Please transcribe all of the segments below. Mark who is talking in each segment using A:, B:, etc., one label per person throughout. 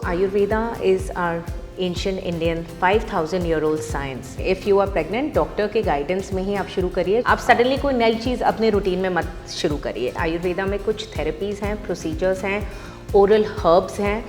A: Ayurveda is our ancient Indian 5,000-year-old science. If you are pregnant, doctor के guidance में ही आप शुरू करिए. आप सडनली कोई नई चीज़ अपने रूटीन में मत शुरू करिए. आयुर्वेदा में कुछ थेरेपीज़ हैं, प्रोसीजर्स हैं, ओरल हर्ब्स हैं,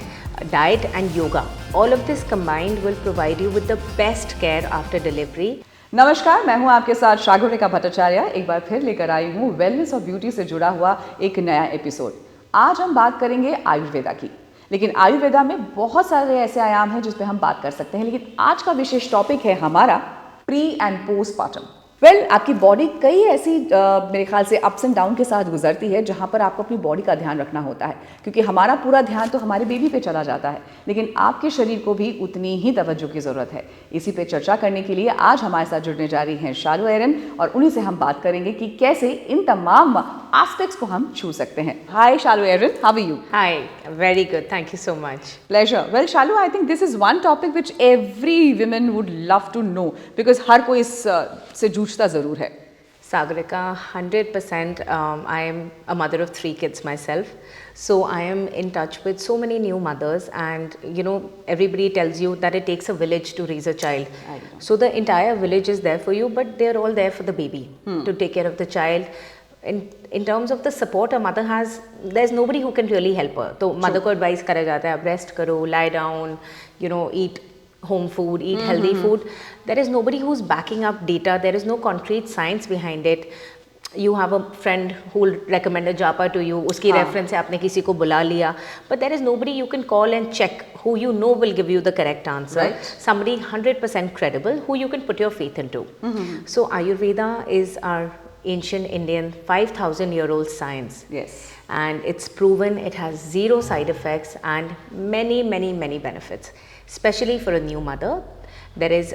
A: diet and yoga. All of this combined will provide you with the best care after delivery.
B: नमस्कार, मैं हूं आपके साथ सागरिका भट्टाचार्य. एक बार फिर लेकर आई हूं वेलनेस और ब्यूटी से जुड़ा हुआ एक नया एपिसोड. आज हम बात करेंगे आयुर्वेदा की, लेकिन आयुर्वेदा में बहुत सारे ऐसे आयाम हैं जिस पे हम बात कर सकते हैं. लेकिन आज का विशेष टॉपिक है हमारा प्री एंड पोस्टपार्टम. आपकी बॉडी कई ऐसी मेरे ख्याल से अप्स एंड डाउन के साथ गुजरती है जहाँ पर आपको अपनी बॉडी का ध्यान रखना होता है, क्योंकि हमारा पूरा ध्यान तो हमारे बेबी पे चला जाता है, लेकिन आपके शरीर को भी उतनी ही तवज्जो की ज़रूरत है. इसी पे चर्चा करने के लिए आज हमारे साथ जुड़ने जा रही हैं शालू एरन, और उन्हीं से हम बात करेंगे कि कैसे इन तमाम एस्पेक्ट्स को हम छू सकते हैं. Hi Shalu Aran, how are you?
A: Hi, very good, thank you so much.
B: Pleasure. Well Shalu, I think this is one topic which every women would love to know, because हर कोई इससे जूझता ज़रूर है.
A: Sagarika, 100%. I am a mother of 3 kids myself, so I am in touch with so many new mothers, and you know, everybody tells you that it takes a village to raise a child. So the entire village is there for you, but they are all there for the baby to take care of the child. In terms of the support a mother has, there's nobody who can really help her. तो mother को advice करा जाता है, rest करो, lie down, you know, eat home food, eat healthy food. There is nobody who's backing up data. There is no concrete science behind it. You have a friend who will recommend a japa to you. उसकी reference से आपने किसी को बुला लिया. But there is nobody you can call and check who you know will give you the correct answer.
B: Right.
A: Somebody 100% credible who you can put your faith into. So Ayurveda is our ancient Indian 5,000-year-old science.
B: Yes.
A: And it's proven it has 0 side effects and many benefits. Especially for a new mother, there is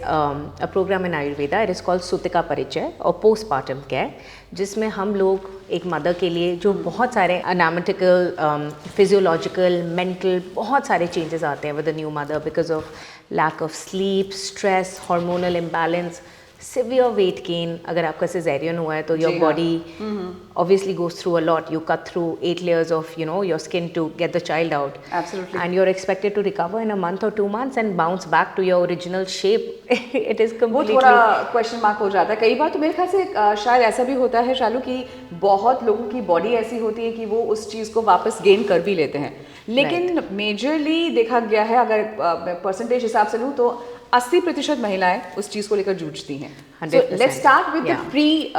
A: a program in Ayurveda. It is called Sutika Parichaya or postpartum care, जिसमें हम लोग एक mother के लिए जो बहुत सारे anatomical, physiological, mental बहुत सारे changes आते हैं with a new mother because of lack of sleep, stress, hormonal imbalance, severe weight gain. अगर आपका cesarean हुआ है तो your body obviously goes through a lot. You cut through 8 layers of, you know, your skin to get the child out.
B: Absolutely.
A: And you're expected to recover in a month or 2 months and bounce back to your original shape. It is completely.
B: वो थोड़ा question mark हो जाता है. कई बार तो मेरे ख्याल से शायद ऐसा भी होता है शालू कि बहुत लोगों की बॉडी ऐसी होती है कि वो उस चीज़ को वापस गेन कर भी लेते हैं, लेकिन मेजरली देखा गया है, अगर परसेंटेज हिसाब से लूँ तो 80% महिलाएं उस चीज़ को लेकर जूझती हैं. Let's start with the pre.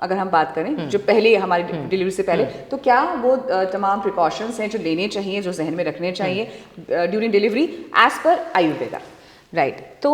B: अगर हम बात करें जो पहले हमारी डिलीवरी से पहले, तो क्या वो तमाम प्रिकॉशंस हैं जो लेने चाहिए, जो जहन में रखने चाहिए ड्यूरिंग डिलीवरी एज पर आयुर्वेदा?
A: राइट. तो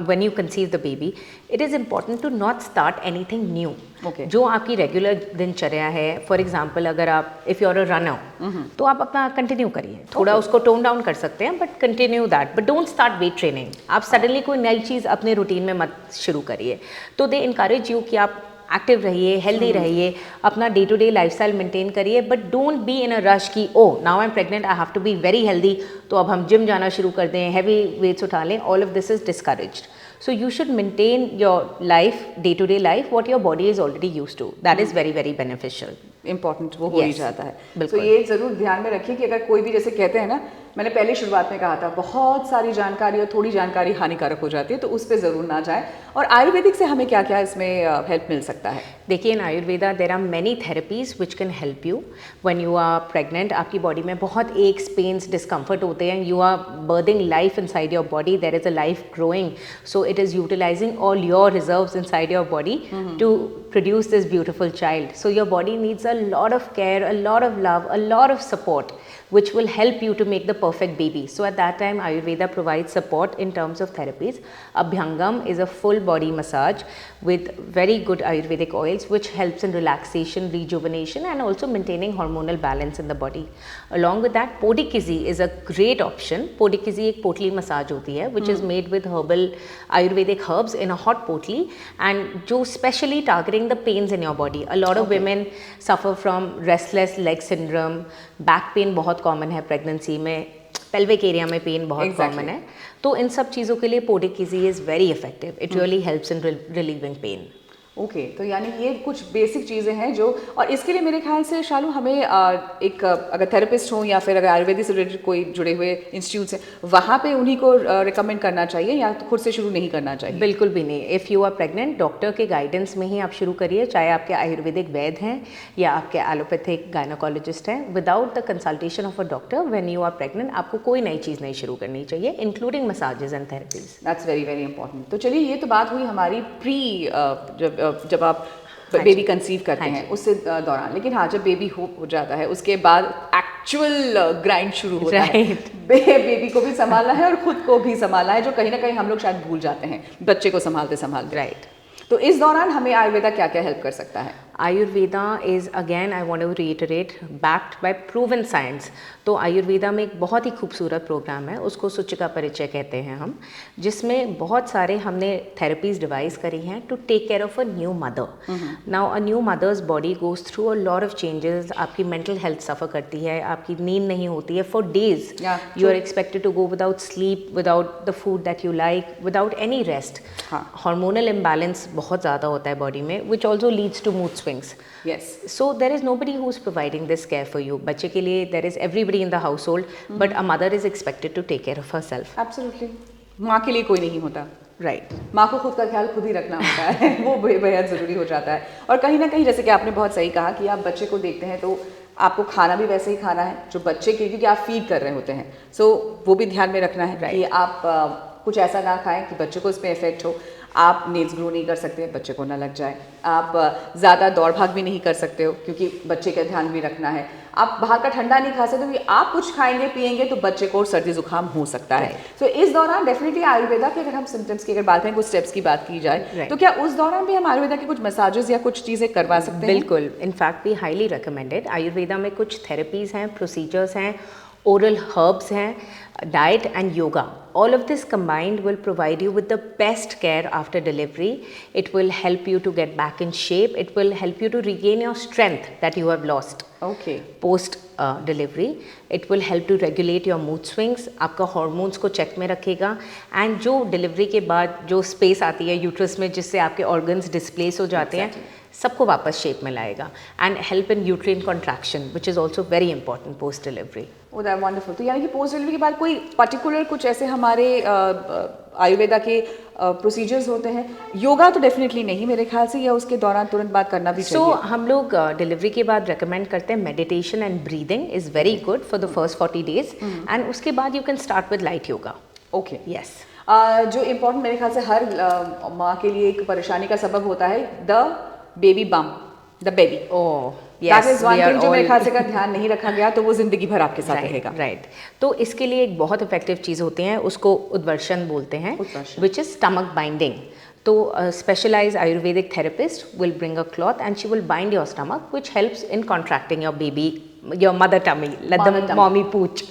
A: when you conceive the baby, it is important to not start anything new.
B: Okay.
A: जो आपकी रेगुलर दिनचर्या है, फॉर एग्जाम्पल अगर आप if you are a runner तो आप अपना कंटिन्यू करिए. थोड़ा उसको टोन डाउन कर सकते हैं, but continue that, but don't start weight training. आप सडनली कोई नई चीज़ अपने रूटीन में मत शुरू करिए. तो दे इनकरेज यू कि आप एक्टिव रहिए, हेल्दी रहिए, अपना day to day lifestyle maintain करिए, but don't be in a rush कि oh now I am pregnant, I have to be very healthy, तो अब हम जिम जाना शुरू कर दें, हैवी वेट्स उठा लें. All of this is discouraged. So you should maintain your life, day-to-day life, what your body is already used to. That is very beneficial.
B: Important वो हो ही जाता है.
A: बिल्कुल.
B: तो ये ज़रूर ध्यान में रखिए कि अगर कोई भी, जैसे कहते हैं ना, मैंने पहले शुरुआत में कहा था, बहुत सारी जानकारी और थोड़ी जानकारी हानिकारक हो जाती है, तो उस पर ज़रूर ना जाए. और आयुर्वेदिक से हमें क्या क्या इसमें हेल्प मिल सकता है?
A: देखिए, in Ayurveda there are many therapies which can help you when you are pregnant. आपकी बॉडी में बहुत एक्स, पेन्स, डिस्कम्फर्ट होते हैं. You are birthing life inside your body. There is a life growing, so it is utilising all your reserves inside your body to produce this beautiful child. So your body needs a lot of care, a lot of love, a lot of support, which will help you to make the perfect baby. So at that time, Ayurveda provides support in terms of therapies. Abhyangam is a full body massage with very good Ayurvedic oils, which helps in relaxation, rejuvenation, and also maintaining hormonal balance in the body. Along with that, Podikizzi is a great option. Podikizzi एक पोटली massage होती है, which is made with herbal Ayurvedic herbs in a hot potli, and जो specially targeting the pains in your body. A lot of women suffer from restless leg syndrome. Back pain बहुत common है pregnancy में. pelvic area में pain बहुत common है. तो इन सब चीज़ों के लिए Podikizzi is very effective. It really helps in relieving pain.
B: Okay तो यानी ये कुछ बेसिक चीज़ें हैं जो, और इसके लिए मेरे ख्याल से शालू हमें एक अगर थेरेपिस्ट हो या फिर अगर आयुर्वेदिक से रिलेटेड कोई जुड़े हुए इंस्टीट्यूट्स हैं वहाँ पे उन्हीं को रिकमेंड करना चाहिए या तो खुद से शुरू नहीं करना चाहिए?
A: बिल्कुल भी नहीं। If you are pregnant, doctor के गाइडेंस में ही आप शुरू करिए, चाहे आपके आयुर्वेदिक वैद्य हैं या आपके एलोपैथिक गायनोकोलॉजिस्ट हैं। Without the consultation of a doctor when you are pregnant आपको कोई नई चीज़ नहीं शुरू करनी चाहिए, including massages and therapies.
B: That's very very important. तो चलिए ये तो बात हुई हमारी जब आप बेबी कंसीव करते हैं उससे दौरान, लेकिन हाँ जब बेबी हो जाता है उसके बाद एक्चुअल ग्राइंड शुरू होता है। बेबी को भी संभालना है और खुद को भी संभालना है, जो कहीं ना कहीं हम लोग शायद भूल जाते हैं बच्चे को संभालते संभालते।
A: राइट।
B: तो इस दौरान हमें आयुर्वेदा क्या क्या हेल्प कर सकता है?
A: Ayurveda is again I want to reiterate backed by proven science. तो आयुर्वेदा में एक बहुत ही खूबसूरत प्रोग्राम है, उसको सूचिका परिचय कहते हैं हम, जिसमें बहुत सारे हमने थेरेपीज डिवाइस करी हैं to take care of a new mother. Now a new mother's body goes through a lot of changes. आपकी मेंटल हेल्थ सफ़र करती है, आपकी नींद नहीं होती है for days, you are expected to go without sleep, without the food that you like, without any rest. Hormonal imbalance बहुत ज़्यादा होता है बॉडी में, which also leads to mood swings.
B: Yes.
A: So there is nobody who's providing this care for you. बच्चे के लिए there is everybody in the household, but a mother is expected to take care of herself.
B: Absolutely. माँ के लिए कोई नहीं होता।
A: Right.
B: माँ को खुद का ख्याल खुद ही रखना होता है वो बेहद ज़रूरी हो जाता है। और कहीं ना कहीं जैसे कि आपने बहुत सही कहा कि आप बच्चे को देखते हैं तो आपको खाना भी वैसे ही खाना है जो बच्चे के, क्योंकि आप फीड कर रहे होते हैं, सो वो भी ध्यान में रखना है कि आप कुछ ऐसा ना खाएं कि बच्चे को इसमें इफेक्ट हो। आप नेल्स ग्रो नहीं कर सकते, बच्चे को ना लग जाए। आप ज़्यादा दौड़ भाग भी नहीं कर सकते हो क्योंकि बच्चे का ध्यान भी रखना है। आप बाहर का ठंडा नहीं खा सकते क्योंकि आप कुछ खाएंगे पिएंगे तो बच्चे को सर्दी जुकाम हो सकता है। तो इस दौरान डेफिनेटली आयुर्वेदा के, अगर हम सिम्टम्स की अगर बात करें, कुछ स्टेप्स की बात की जाए तो क्या उस दौरान भी हम आयुर्वेदा के कुछ मसाजेस या कुछ चीज़ें करवा सकते हैं?
A: बिल्कुल, in fact we highly recommended. Ayurveda में कुछ थेरेपीज हैं, प्रोसीजर्स हैं, oral herbs हैं, diet and yoga. All of this combined will provide you with the best care after delivery. It will help you to get back in shape. It will help you to regain your strength that you have lost.
B: Okay.
A: Post delivery. It will help to regulate your mood swings. आपका hormones को check में रखेगा, and जो delivery के बाद जो space आती है uterus में जिससे आपके organs displace हो जाते हैं, सबको वापस शेप में लाएगा, and help in uterine contraction which is also very important post delivery.
B: Oh that wonderful. तो यानी कि पोस्ट डिलीवरी के बाद कोई पर्टिकुलर कुछ ऐसे हमारे आयुर्वेदा के प्रोसीजर्स होते हैं? योगा तो डेफिनेटली नहीं मेरे ख्याल से, या उसके दौरान तुरंत बाद करना भी चाहिए?
A: हम लोग डिलीवरी के बाद रेकमेंड करते हैं meditation and breathing is very good for the first 40 days, and उसके बाद you can start with light yoga.
B: Okay,
A: yes.
B: जो इम्पोर्टेंट मेरे ख्याल से हर माँ के लिए एक परेशानी का सबब होता है, the baby bump, the baby.
A: Oh
B: That is one thing जो मेरे ख्याल से अगर ध्यान नहीं रखा गया तो वो जिंदगी भर आपके साथ रहेगा।
A: राइट। तो इसके लिए एक बहुत इफेक्टिव चीज़ होती है, उसको उद्वर्शन बोलते हैं, विच इज़ स्टमक बाइंडिंग। तो specialised Ayurvedic therapist will bring a cloth and she will bind your stomach which helps in contracting your baby, your mother tummy, the mommy pooch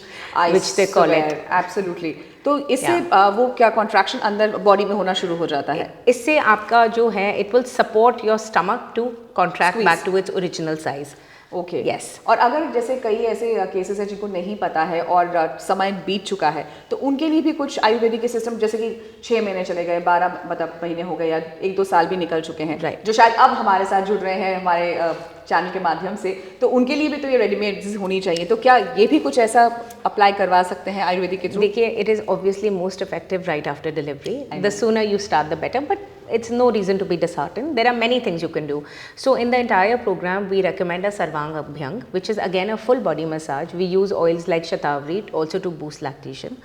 A: which they call it.
B: Absolutely. तो इससे वो क्या contraction अंदर body में होना शुरू हो जाता है?
A: इससे आपका जो है it will support your stomach to contract back to its original size.
B: Okay,
A: yes.
B: और अगर जैसे कई ऐसे केसेस हैं जिनको नहीं पता है और समय बीत चुका है तो उनके लिए भी कुछ आयुर्वेदिक के सिस्टम, जैसे कि 6 महीने चले गए, 12 मतलब महीने हो गए, या 1-2 साल भी निकल चुके हैं, जो शायद अब हमारे साथ जुड़ रहे हैं हमारे चैनल के माध्यम से, तो उनके लिए भी तो ये रेडीमेड होनी चाहिए। तो क्या ये भी कुछ ऐसा अप्लाई करवा सकते हैं आयुर्वेदिक के थ्रू?
A: देखिए, it is obviously most effective right after delivery. The sooner you start the better, but it's no reason to be disheartened. There are many things you can do. So in the entire program we recommend a Sarvang Abhyang, which is again a full body massage. We use oils like Shatavari also to boost lactation.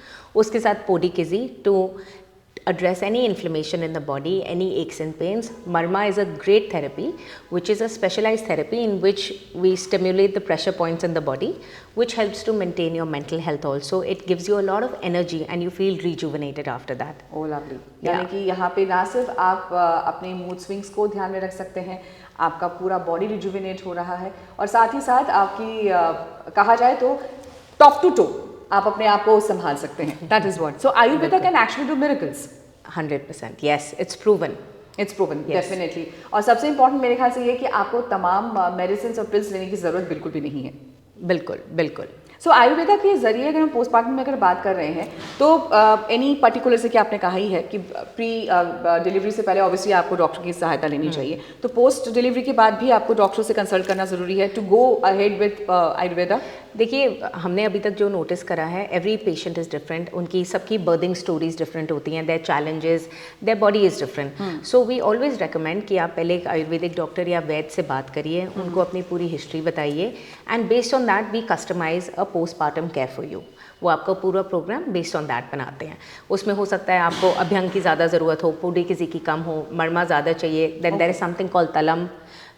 A: उसके साथ Podikizzi to address any inflammation in the body, any aches and pains. Marma is a great therapy, which is a specialized therapy in which we stimulate the pressure points in the body, which helps to maintain your mental health also. It gives you a lot of energy and you feel rejuvenated after that.
B: Oh lovely. यानी कि यहाँ पे ना सिर्फ आप अपने mood swings को ध्यान में रख सकते हैं, आपका पूरा बॉडी रिजुविनेट हो रहा है, और साथ ही साथ आपकी कहा जाए तो टॉप टू टो आप अपने आप को संभाल सकते हैं। That is what. So Ayurveda can actually do miracles.
A: 100%. Yes, it's proven.
B: It's proven, yes. Definitely. और सबसे इम्पोर्टेंट मेरे ख्याल से ये कि आपको तमाम मेडिसिन और पिल्स लेने की ज़रूरत बिल्कुल भी नहीं है।
A: बिल्कुल बिल्कुल।
B: सो आयुर्वेदा के जरिए अगर हम पोस्टमार्टम में अगर बात कर रहे हैं तो एनी पर्टिकुलर से क्या आपने कहा ही है कि प्री डिलीवरी से पहले ऑब्वियसली आपको डॉक्टर की सहायता लेनी चाहिए, तो पोस्ट डिलीवरी के बाद भी आपको डॉक्टर से कंसल्ट करना ज़रूरी है to go ahead with Ayurveda?
A: देखिए, हमने अभी तक जो नोटिस करा है, एवरी पेशेंट इज़ डिफरेंट, उनकी सबकी बर्थिंग स्टोरीज डिफरेंट होती हैं, their challenges, their body is different. So we always recommend कि आप पहले एक आयुर्वेदिक डॉक्टर या वैद्य से बात करिए, उनको अपनी पूरी हिस्ट्री बताइए, and based on that we customise a postmortem care for you. वो आपका पूरा प्रोग्राम बेस्ड ऑन दैट बनाते हैं। उसमें हो सकता है आपको अभ्यंग की ज़्यादा ज़रूरत हो, पूरी किसी की कम हो, मरमा ज़्यादा चाहिए, then there is something called तलम,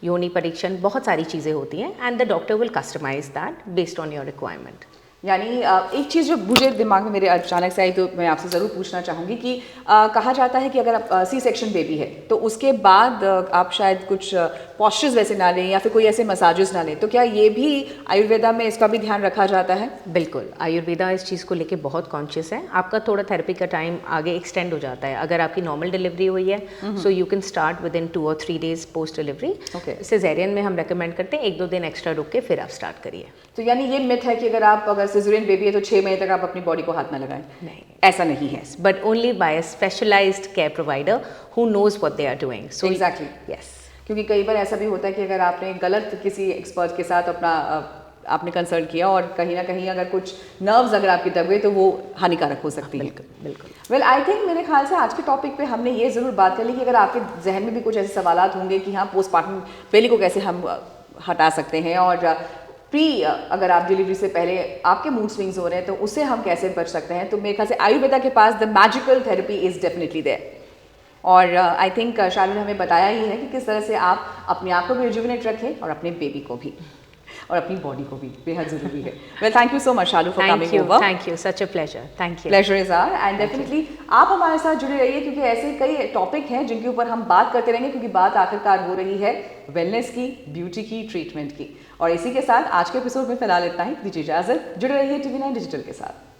A: योनि परीक्षण, बहुत सारी चीज़ें होती हैं, and the doctor will customise that based on your requirement.
B: यानी एक चीज़ जो मुझे दिमाग में मेरे अचानक से आई तो मैं आपसे ज़रूर पूछना चाहूँगी कि कहा जाता है कि अगर आप सी सेक्शन बेबी है तो उसके बाद आप शायद कुछ पॉस्चर्स वैसे ना लें या फिर कोई ऐसे मसाजेस ना लें, तो क्या ये भी आयुर्वेदा में इसका भी ध्यान रखा जाता है?
A: बिल्कुल, आयुर्वेदा इस चीज़ को लेके बहुत कॉन्शियस है। आपका थोड़ा थेरेपी का टाइम आगे एक्सटेंड हो जाता है अगर आपकी नॉर्मल डिलीवरी हुई है, so you can start with in 2 और 3 डेज पोस्ट डिलीवरी। सिजेरियन में हम रेकमेंड करते हैं 1-2 दिन एक्स्ट्रा रुक के फिर आप स्टार्ट करिए।
B: तो यानी ये मिथ है कि अगर सिजेरियन बेबी है तो 6 महीने तक आप अपनी बॉडी को हाथ ना लगाएं?
A: नहीं,
B: ऐसा नहीं है,
A: but only by a specialised care provider who knows what they are doing. So
B: exactly,
A: yes,
B: क्योंकि कई बार ऐसा भी होता है कि अगर आपने गलत किसी एक्सपर्ट के साथ आपने कंसल्ट किया और कहीं ना कहीं अगर कुछ नर्व्स अगर आपकी दब गए तो वो हानिकारक हो सकती है।
A: बिल्कुल बिल्कुल।
B: वेल आई थिंक मेरे ख्याल से आज के टॉपिक पे हमने ये ज़रूर बात कर ली कि अगर आपके जहन में भी कुछ ऐसे सवालात होंगे कि हाँ पोस्टमार्टम पहले को कैसे हम हटा सकते हैं, और अगर आप डिलीवरी से पहले आपके मूड स्विंग्स हो रहे हैं तो उससे हम कैसे बच सकते हैं, तो मेरे ख्याल से आयुर्वेदा के पास the magical therapy is definitely there. और आई थिंक शालू ने हमें बताया ही है कि किस तरह से आप अपने आप को भी रिजुविनेट रखें और अपने बेबी को भी और अपनी बॉडी को भी, बेहद ज़रूरी है। Well thank you so much Shalu for coming over.
A: Thank you, such a pleasure. Thank you.
B: Pleasure is our, and definitely आप हमारे साथ जुड़े रहिए क्योंकि ऐसे कई टॉपिक हैं जिनके ऊपर हम बात करते रहेंगे, क्योंकि बात आखिरकार हो रही है वेलनेस की, ब्यूटी की, ट्रीटमेंट की। और इसी के साथ आज के एपिसोड में फिलहाल इतना ही, दीजिए इजाज़त। जुड़े रहिए TV9 डिजिटल के साथ।